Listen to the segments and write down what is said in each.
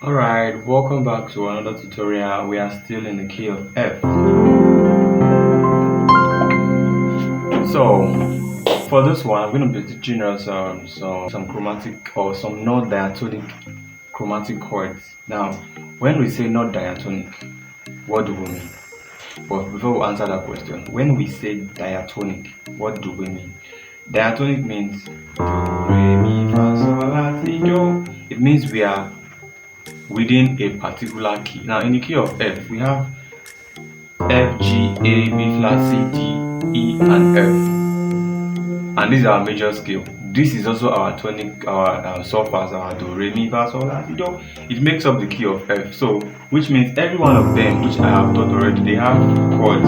Alright, welcome back to another tutorial. We are still in the key of F. So, for this one, I'm going to be teaching us some chromatic or some non-diatonic chromatic chords. Now, when we say not diatonic, what do we mean? But before we answer that question, when we say diatonic, what do we mean? Diatonic means do, re, mi, fa, sol, la, si, do. It means we are within a particular key. Now, in the key of F, we have F, G, A, B flat, C, D, E, and F. And this is our major scale. This is also our tonic, our solfas, our do, re, mi, fa, sol, la, si, do. It makes up the key of F. So, which means every one of them, which I have taught already, they have chords.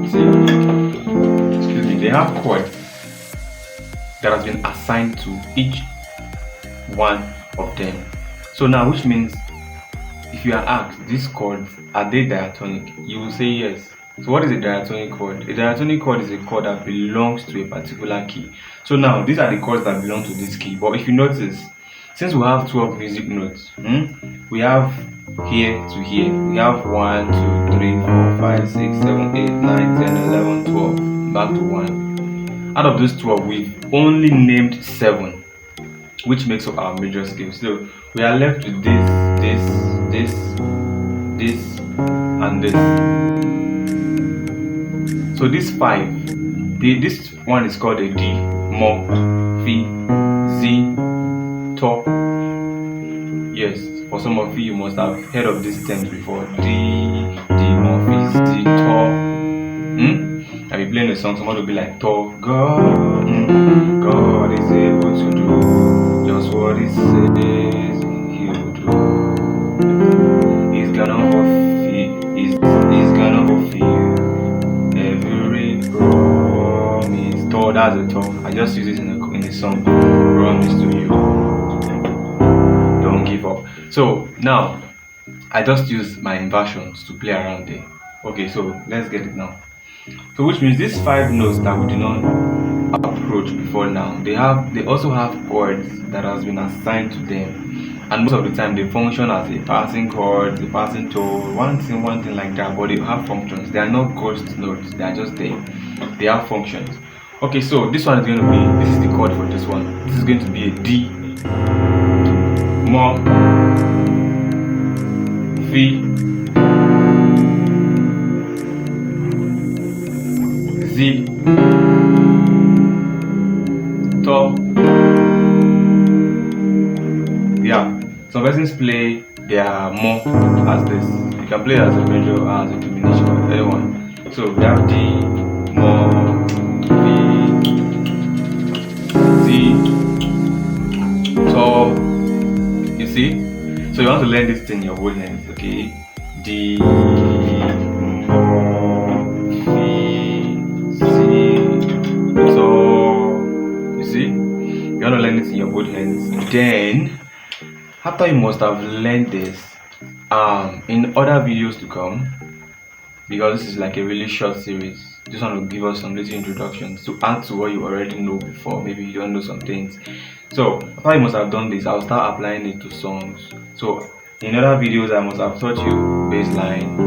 Excuse me. They have chords that has been assigned to each one of them. So now, which means if you are asked these chords are they diatonic, you will say yes. So what is a diatonic chord? A diatonic chord is a chord that belongs to a particular key. So now these are the chords that belong to this key. But if you notice, since we have 12 music notes, we have here to here, we have 1, 2, 3, 4, 5, 6, 7, 8, 9, 10, 11, 12, back to 1. Out of those 12, we've only named 7, which makes up our major scale. So we are left with this, and this. So this 5, this one is called a D, Mo, Fi, Z, To. Yes, for some of you must have heard of these terms before. D, Mo, Fi, Z, To. I'll be playing a song, someone will be like, To, God, God is able to do just what He says He will do. He's gonna fulfill every promise. To, that's a to. I just use it in the song. Promise to you, don't give up. So now I just use my inversions to play around there. Okay, so let's get it now. So which means these 5 notes that we did not approach before now, they also have chords that has been assigned to them, and most of the time they function as a passing chord, a passing tone, one thing like that. But they have functions. They are not ghost notes. They are just there. They have functions. Okay, so this one is going to be, this is the chord for this one. This is going to be a D, Mo, Fi, Z, To. Yeah, some persons play their Mo as this. You can play it as a major or as a diminished chord, anyone. So we have D, Mo, Fi, Z, To. You see? So you want to learn this thing in your whole hands, okay? D, you want to learn this in your both hands. Then after you must have learned this, in other videos to come, because this is like a really short series, just want to give us some little introductions to add to what you already know before. Maybe you don't know some things. So after you must have done this, I'll start applying it to songs. So in other videos I must have taught you baseline,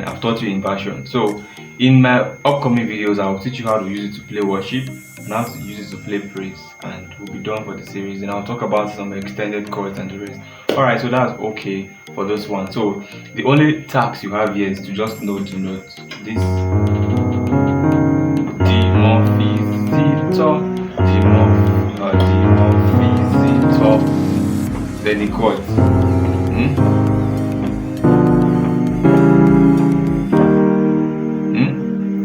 I've taught you inversion. So in my upcoming videos, I'll teach you how to use it to play worship and how to use it to play praise, and we'll be done for the series. And I'll talk about some extended chords and the rest. Alright, so that's okay for this one. So the only task you have here is to just know the notes. This D, Mo, Fi, Z, To, D, Mo, Fi, Z, To. Then the chords.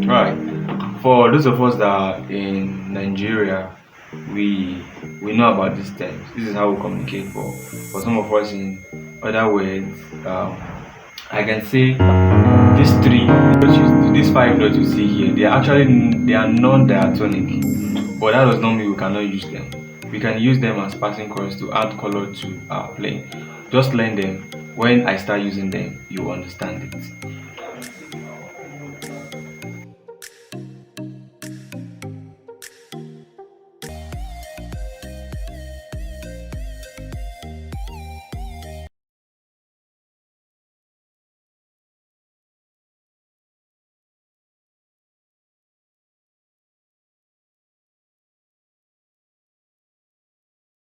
Right. For those of us that are in Nigeria, we know about these terms. This is how we communicate. For some of us in other words, I can say these 5 notes you see here, they are non-diatonic, but that does not mean we cannot use them. We can use them as passing chords to add color to our playing. Just learn them. When I start using them, you will understand it.